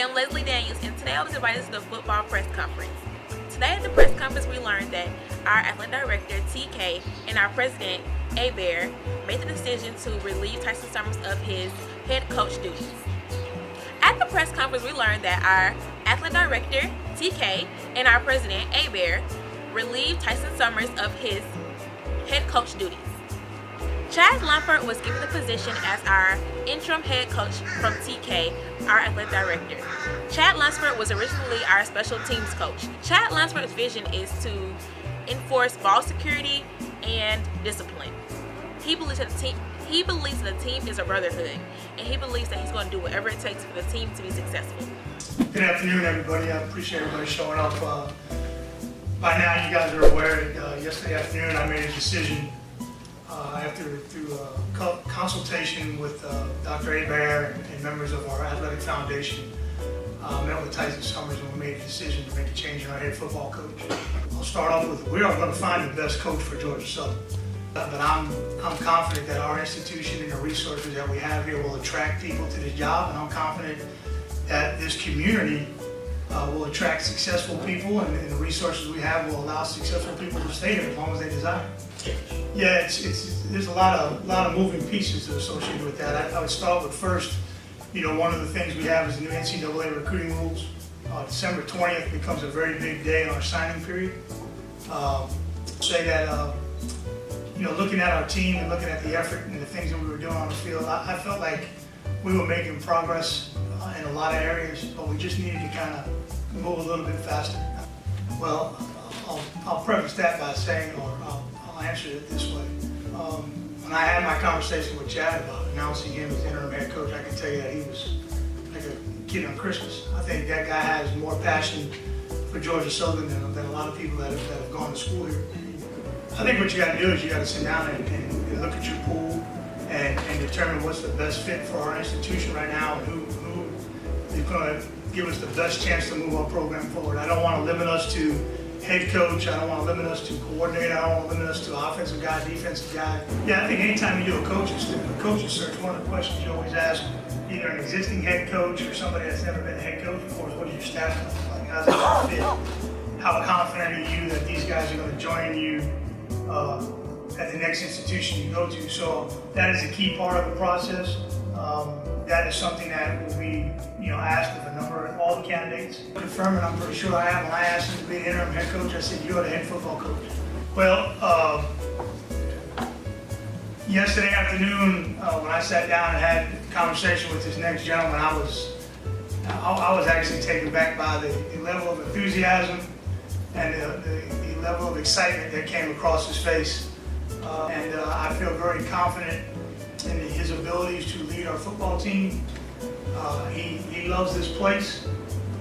am Leslie Daniels, and today I was invited to the football press conference. Today at the press conference, we learned that our athletic director, TK, and our president, Abear, made the decision to relieve Tyson Summers of his head coach duties. At the press conference, we learned that our athletic director, TK, and our president, Abear, relieved Tyson Summers of his head coach duties. Chad Lunsford was given the position as our interim head coach from TK, our athletic director. Chad Lunsford was originally our special teams coach. Chad Lunsford's vision is to enforce ball security and discipline. He believes that the team is a brotherhood, and he believes that he's going to do whatever it takes for the team to be successful. Good afternoon, everybody. I appreciate everybody showing up. By now, you guys are aware that yesterday afternoon I made a decision through consultation with Dr. Abear and members of our athletic foundation. Met with Tyson Summers, and we made a decision to make a change in our head football coach. I'll start off with, we are going to find the best coach for Georgia Southern. But I'm confident that our institution and the resources that we have here will attract people to the job, and I'm confident that this community will attract successful people, and the resources we have will allow successful people to stay here as long as they desire. Yeah, there's a lot of moving pieces associated with that. I would start with first, one of the things we have is the new NCAA recruiting rules. December 20th becomes a very big day in our signing period. Say that, looking at our team and looking at the effort and the things that we were doing on the field, I felt like we were making progress in a lot of areas, but we just needed to kind of move a little bit faster. Well, I'll preface that by saying, or I'll answer it this way. When I had my conversation with Chad about announcing him as interim head coach, I can tell you that he was like a kid on Christmas. I think that guy has more passion for Georgia Southern than a lot of people that have gone to school here. I think what you got to do is you got to sit down and look at your pool and determine what's the best fit for our institution right now and who is going to give us the best chance to move our program forward. I don't want to limit us to head coach. I don't want to limit us to coordinator. I don't want to limit us to offensive guy, defensive guy. Yeah, I think anytime you do a coaching search, one of the questions you always ask either an existing head coach or somebody that's never been a head coach before is, what is your staff look like? How's it going to fit? How confident are you that these guys are going to join you at the next institution you go to? So that is a key part of the process. That is something that will be, asked of all the candidates. Confirming, I'm pretty sure I am. When I asked him to be an interim head coach, I said, you're the head football coach. Well, yesterday afternoon, when I sat down and had a conversation with this next gentleman, I was actually taken back by the level of enthusiasm and the level of excitement that came across his face. I feel very confident in his abilities to lead our football team. He loves this place.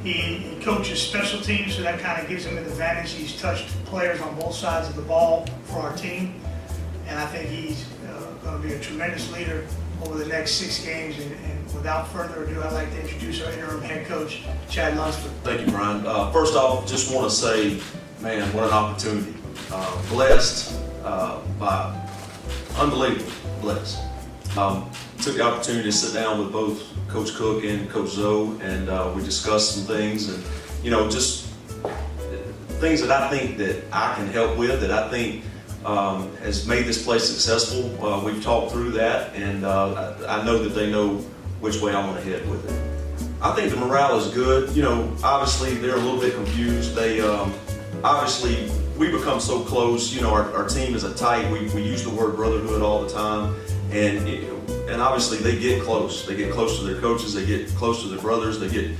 He coaches special teams, so that kind of gives him an advantage. He's touched players on both sides of the ball for our team, and I think he's going to be a tremendous leader over the next 6 games. And without further ado, I'd like to introduce our interim head coach, Chad Lunsford. Thank you, Brian. First off, just want to say, man, what an opportunity. Blessed, unbelievable blessed. Took the opportunity to sit down with both Coach Cook and Coach Zoe, and we discussed some things, and just things that I think that I can help with, that I think has made this place successful. We've talked through that, and I know that they know which way I want to head with it. I think the morale is good. Obviously they're a little bit confused. They obviously we become so close. Our team is a tight. We use the word brotherhood all the time, and obviously they get close. They get close to their coaches. They get close to their brothers. They get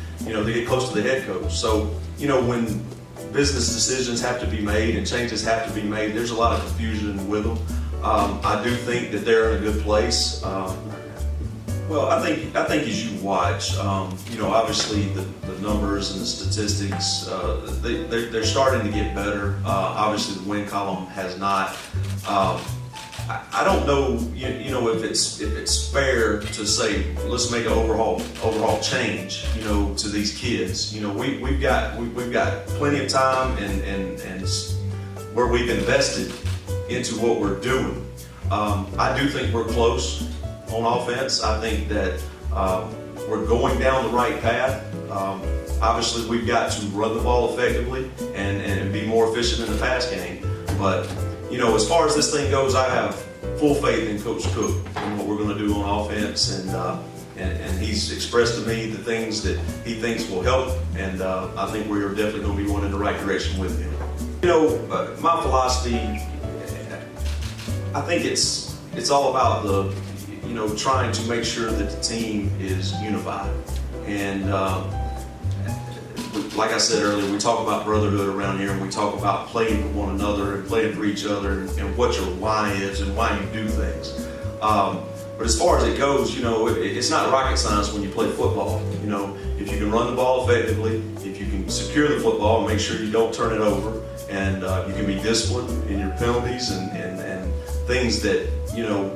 close to the head coach. So when business decisions have to be made and changes have to be made, there's a lot of confusion with them. I do think that they're in a good place. Well, I think as you watch, obviously the numbers and the statistics, they're starting to get better. Obviously the win column has not. I don't know, if it's fair to say let's make an overhaul change, to these kids. We've got plenty of time and where we've invested into what we're doing. I do think we're close on offense. I think that we're going down the right path. Obviously, we've got to run the ball effectively and be more efficient in the pass game. But, you know, as far as this thing goes, I have full faith in Coach Cook and what we're going to do on offense. And he's expressed to me the things that he thinks will help. And I think we're definitely going to be going in the right direction with him. You know, my philosophy, I think it's all about trying to make sure that the team is unified. And like I said earlier, we talk about brotherhood around here, and we talk about playing for one another and playing for each other, and what your why is and why you do things. But as far as it goes, you know, it's not rocket science when you play football. You know, if you can run the ball effectively, if you can secure the football and make sure you don't turn it over, and you can be disciplined in your penalties and things that, you know,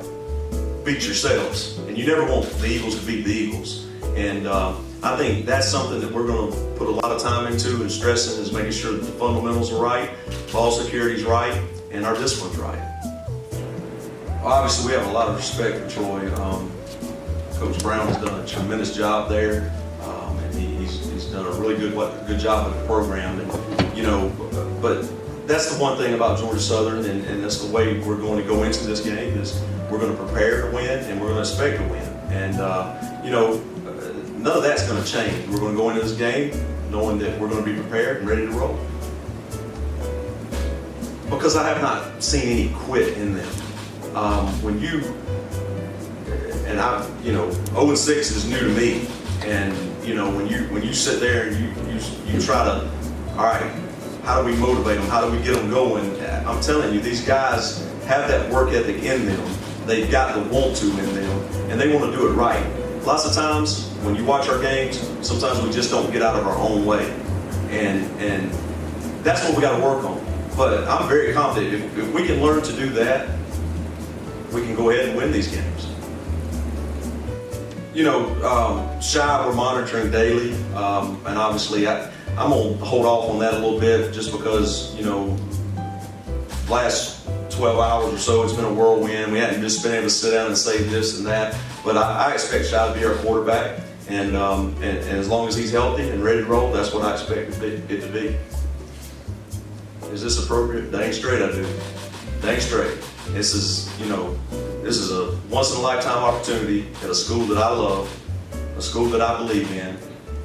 beat yourselves. And you never want the Eagles to beat the Eagles. And I think that's something that we're going to put a lot of time into and stressing, is making sure that the fundamentals are right, ball security's right, and our discipline's right. Obviously, we have a lot of respect for Troy. Coach Brown has done a tremendous job there, and he's done a really good job with the program. And you know, but that's the one thing about Georgia Southern, and that's the way we're going to go into this game, is we're going to prepare to win and we're going to expect to win. And you know, none of that's going to change. We're going to go into this game knowing that we're going to be prepared and ready to roll. Because I have not seen any quit in them. When you, and I, you know, 0-6 is new to me, and you know, when you sit there and you try to, all right, how do we motivate them? How do we get them going? I'm telling you, these guys have that work ethic in them. They've got the want to in them, and they want to do it right. Lots of times when you watch our games, sometimes we just don't get out of our own way, and that's what we got to work on. But I'm very confident if we can learn to do that, we can go ahead and win these games. You know, Shy we're monitoring daily, and obviously I'm going to hold off on that a little bit, just because, you know, last 12 hours or so it's been a whirlwind. We hadn't just been able to sit down and say this and that, but I expect Shy to be our quarterback, and as long as he's healthy and ready to roll, that's what I expect it to be. Is this appropriate? Dang straight I do. Dang straight. This is, you know, this is a once-in-a-lifetime opportunity at a school that I love, a school that I believe in,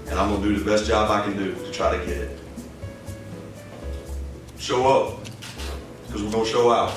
and I'm going to do the best job I can do to try to get it. Show up, because we're going to show out.